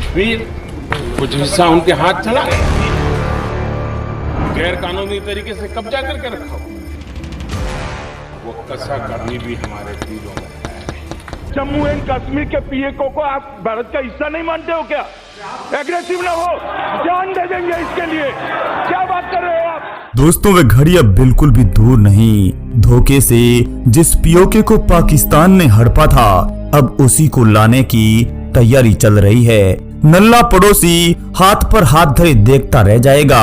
कश्मीर कुछ हिस्सा उनके हाथ चला गया, गैर कानूनी तरीके से कब्जा करके रखा, वो कसा करनी भी हमारे दिलों में है। जम्मू एंड कश्मीर के पीएको को आप भारत का हिस्सा नहीं मानते हो क्या? एग्रेसिव ना हो, जान दे देंगे इसके लिए। क्या बात कर रहे हो आप? दोस्तों, वे घड़ी अब बिल्कुल भी दूर नहीं। धोखे से जिस पीओके को पाकिस्तान ने हड़पा था, अब उसी को लाने की तैयारी चल रही है। नल्ला पड़ोसी हाथ पर हाथ धरे देखता रह जाएगा।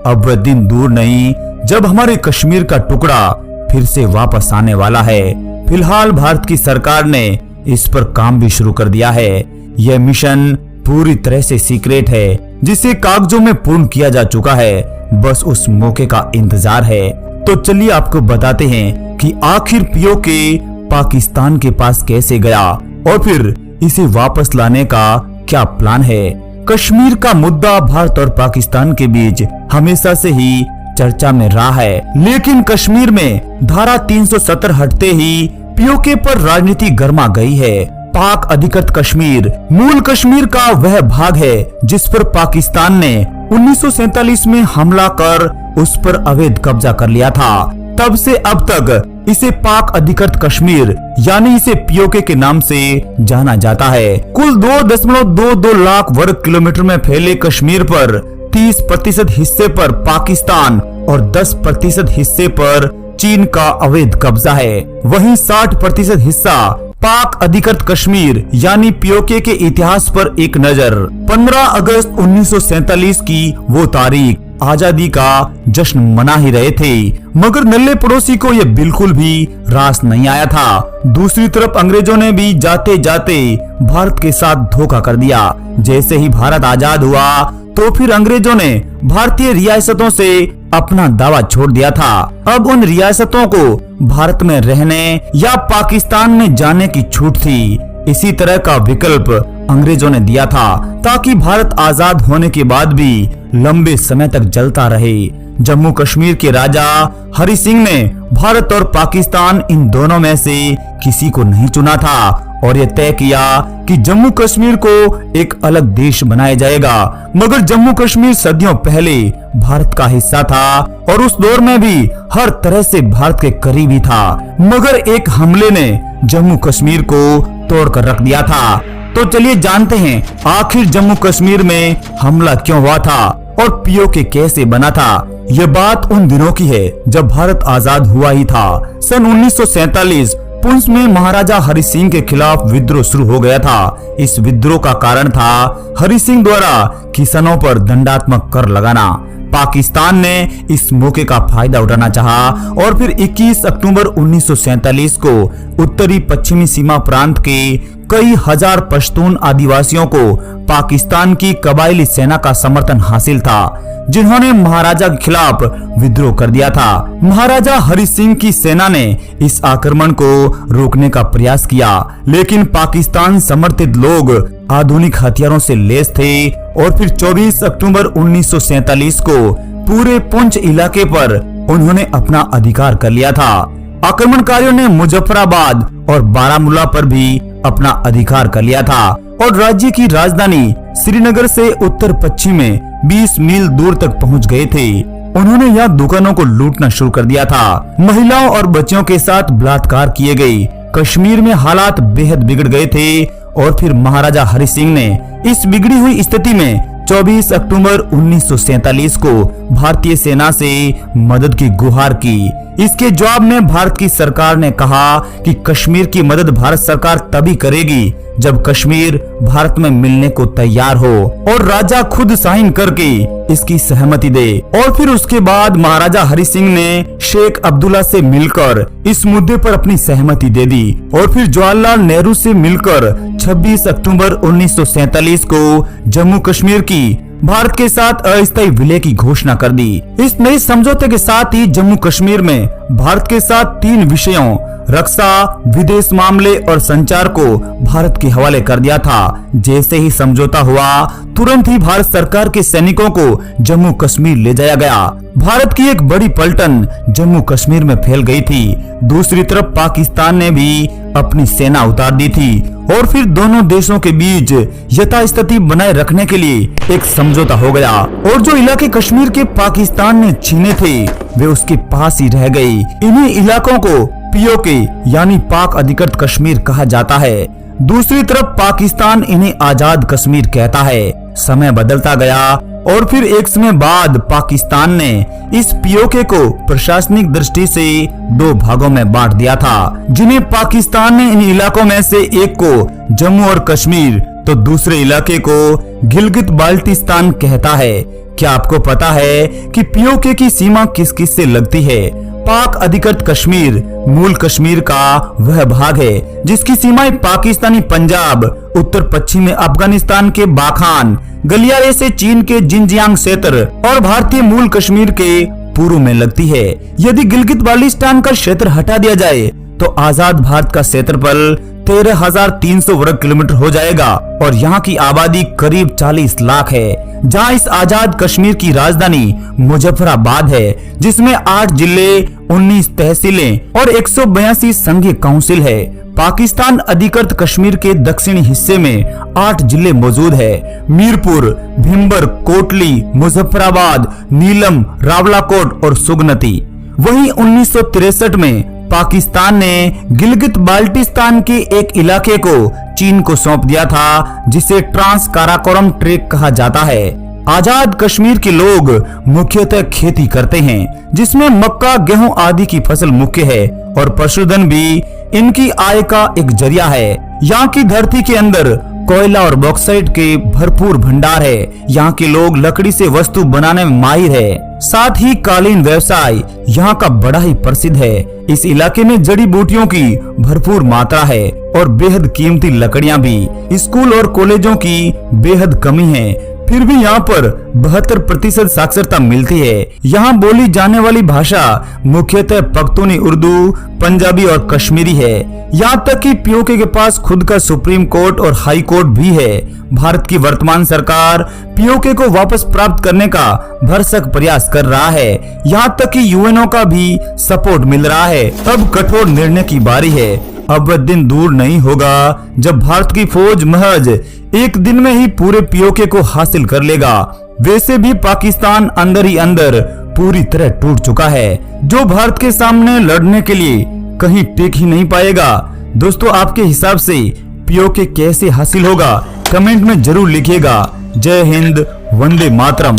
अब वह दिन दूर नहीं जब हमारे कश्मीर का टुकड़ा फिर से वापस आने वाला है। फिलहाल भारत की सरकार ने इस पर काम भी शुरू कर दिया है। यह मिशन पूरी तरह से सीक्रेट है, जिसे कागजों में पूर्ण किया जा चुका है। बस उस मौके का इंतजार है। तो चलिए आपको बताते हैं कि आखिर पीओके पाकिस्तान के पास कैसे गया और फिर इसे वापस लाने का क्या प्लान है। कश्मीर का मुद्दा भारत और पाकिस्तान के बीच हमेशा से ही चर्चा में रहा है, लेकिन कश्मीर में धारा 370 हटते ही पीओके पर राजनीति गर्मा गई है। पाक अधिकृत कश्मीर मूल कश्मीर का वह भाग है जिस पर पाकिस्तान ने 1947 में हमला कर उस पर अवैध कब्जा कर लिया था। तब से अब तक इसे पाक अधिकृत कश्मीर यानी इसे पीओके के नाम से जाना जाता है। कुल 2.22 लाख वर्ग किलोमीटर में फैले कश्मीर पर 30% हिस्से पर पाकिस्तान और 10% हिस्से पर चीन का अवैध कब्जा है। वहीं 60% हिस्सा पाक अधिकृत कश्मीर यानी पीओके के इतिहास पर एक नजर। 15 अगस्त 1947 की वो तारीख आजादी का जश्न मना ही रहे थे, मगर नल्ले पड़ोसी को यह बिल्कुल भी रास नहीं आया था। दूसरी तरफ अंग्रेजों ने भी जाते जाते भारत के साथ धोखा कर दिया। जैसे ही भारत आजाद हुआ तो फिर अंग्रेजों ने भारतीय रियासतों से अपना दावा छोड़ दिया था। अब उन रियासतों को भारत में रहने या पाकिस्तान में जाने की छूट थी। इसी तरह का विकल्प अंग्रेजों ने दिया था ताकि भारत आजाद होने के बाद भी लंबे समय तक जलता रहे। जम्मू कश्मीर के राजा हरि सिंह ने भारत और पाकिस्तान इन दोनों में से किसी को नहीं चुना था और यह तय किया कि जम्मू कश्मीर को एक अलग देश बनाया जाएगा। मगर जम्मू कश्मीर सदियों पहले भारत का हिस्सा था और उस दौर में भी हर तरह से भारत के करीब ही था। मगर एक हमले ने जम्मू कश्मीर को तोड़कर रख दिया था। तो चलिए जानते हैं आखिर जम्मू कश्मीर में हमला क्यों हुआ था और पीओके कैसे बना था। यह बात उन दिनों की है जब भारत आजाद हुआ ही था। सन 1947 पुंछ में महाराजा हरि सिंह के खिलाफ विद्रोह शुरू हो गया था। इस विद्रोह का कारण था हरि सिंह द्वारा किसानों पर दंडात्मक कर लगाना। पाकिस्तान ने इस मौके का फायदा उठाना चाहा और फिर 21 अक्टूबर 1947 को उत्तरी पश्चिमी सीमा प्रांत के कई हजार पश्तून आदिवासियों को पाकिस्तान की कबायली सेना का समर्थन हासिल था, जिन्होंने महाराजा के खिलाफ विद्रोह कर दिया था। महाराजा हरि सिंह की सेना ने इस आक्रमण को रोकने का प्रयास किया, लेकिन पाकिस्तान समर्थित लोग आधुनिक हथियारों से लैस थे और फिर 24 अक्टूबर 1947 को पूरे पुंछ इलाके पर उन्होंने अपना अधिकार कर लिया था। आक्रमणकारियों ने मुजफ्फराबाद और बारामूला पर भी अपना अधिकार कर लिया था और राज्य की राजधानी श्रीनगर से उत्तर पश्चिम में 20 मील दूर तक पहुंच गए थे। उन्होंने यहाँ दुकानों को लूटना शुरू कर दिया था। महिलाओं और बच्चियों के साथ बलात्कार किए गए। कश्मीर में हालात बेहद बिगड़ गए थे और फिर महाराजा हरि सिंह ने इस बिगड़ी हुई स्थिति में 24 अक्टूबर 1947 को भारतीय सेना से मदद की गुहार की। इसके जवाब में भारत की सरकार ने कहा कि कश्मीर की मदद भारत सरकार तभी करेगी जब कश्मीर भारत में मिलने को तैयार हो और राजा खुद साइन करके इसकी सहमति दे। और फिर उसके बाद महाराजा हरि सिंह ने शेख अब्दुल्ला से मिलकर इस मुद्दे पर अपनी सहमति दे दी और फिर जवाहरलाल नेहरू से मिलकर 26 अक्टूबर 1947 को जम्मू कश्मीर की भारत के साथ अस्थायी विलय की घोषणा कर दी। इस नए समझौते के साथ ही जम्मू कश्मीर में भारत के साथ 3 विषयों रक्षा, विदेश मामले और संचार को भारत के हवाले कर दिया था। जैसे ही समझौता हुआ तुरंत ही भारत सरकार के सैनिकों को जम्मू कश्मीर ले जाया गया। भारत की एक बड़ी पलटन जम्मू कश्मीर में फैल गई थी। दूसरी तरफ पाकिस्तान ने भी अपनी सेना उतार दी थी और फिर दोनों देशों के बीच यथास्थिति बनाए रखने के लिए एक समझौता हो गया और जो इलाके कश्मीर के पाकिस्तान ने छीने थे वे उसके पास ही रह गए। इन्हीं इलाकों को पीओके यानी पाक अधिकृत कश्मीर कहा जाता है। दूसरी तरफ पाकिस्तान इन्हें आजाद कश्मीर कहता है। समय बदलता गया और फिर एक समय बाद पाकिस्तान ने इस पीओके को प्रशासनिक दृष्टि से दो भागों में बांट दिया था, जिन्हें पाकिस्तान ने इन इलाकों में से एक को जम्मू और कश्मीर तो दूसरे इलाके को गिलगित बाल्टिस्तान कहता है। क्या आपको पता है कि पीओके की सीमा किस किस से लगती है? पाक अधिकृत कश्मीर मूल कश्मीर का वह भाग है जिसकी सीमाएं पाकिस्तानी पंजाब, उत्तर पश्चिम में अफगानिस्तान के बाखान, गलियारे से चीन के जिनजियांग क्षेत्र और भारतीय मूल कश्मीर के पूर्व में लगती है। यदि गिलगित बाल्टिस्तान का क्षेत्र हटा दिया जाए तो आजाद भारत का क्षेत्रफल 13,300 वर्ग किलोमीटर हो जाएगा और यहाँ की आबादी करीब 40 लाख है। जहाँ इस आजाद कश्मीर की राजधानी मुजफ्फराबाद है, जिसमें 8 जिले, 19 तहसीलें और 182 संघीय काउंसिल है। पाकिस्तान अधिकृत कश्मीर के दक्षिणी हिस्से में 8 जिले मौजूद है। मीरपुर, भिम्बर, कोटली, मुजफ्फराबाद, नीलम, रावलाकोट और सुगनती। वहीं 1963 में पाकिस्तान ने गिलगित बाल्टिस्तान के एक इलाके को चीन को सौंप दिया था, जिसे ट्रांस काराकोरम ट्रेक कहा जाता है। आजाद कश्मीर के लोग मुख्यतः खेती करते हैं, जिसमें मक्का, गेहूं आदि की फसल मुख्य है और पशुधन भी इनकी आय का एक जरिया है। यहाँ की धरती के अंदर कोयला और बॉक्साइट के भरपूर भंडार है। यहाँ के लोग लकड़ी से वस्तु बनाने में माहिर है। साथ ही कालीन व्यवसाय यहाँ का बड़ा ही प्रसिद्ध है। इस इलाके में जड़ी बूटियों की भरपूर मात्रा है और बेहद कीमती लकड़ियाँ भी। स्कूल और कॉलेजों की बेहद कमी है, फिर भी यहाँ पर 72% साक्षरता मिलती है। यहाँ बोली जाने वाली भाषा मुख्यतः पख्तूनी उर्दू, पंजाबी और कश्मीरी है। यहाँ तक कि पीओके के पास खुद का सुप्रीम कोर्ट और हाई कोर्ट भी है। भारत की वर्तमान सरकार पीओके को वापस प्राप्त करने का भरसक प्रयास कर रहा है। यहाँ तक कि यूएनओ का भी सपोर्ट मिल रहा है। अब कठोर निर्णय की बारी है। अब वह दिन दूर नहीं होगा जब भारत की फौज महज एक दिन में ही पूरे पीओके को हासिल कर लेगा। वैसे भी पाकिस्तान अंदर ही अंदर पूरी तरह टूट चुका है, जो भारत के सामने लड़ने के लिए कहीं टिक ही नहीं पाएगा। दोस्तों, आपके हिसाब से पीओके कैसे हासिल होगा? कमेंट में जरूर लिखिएगा। जय हिंद, वंदे मातरम।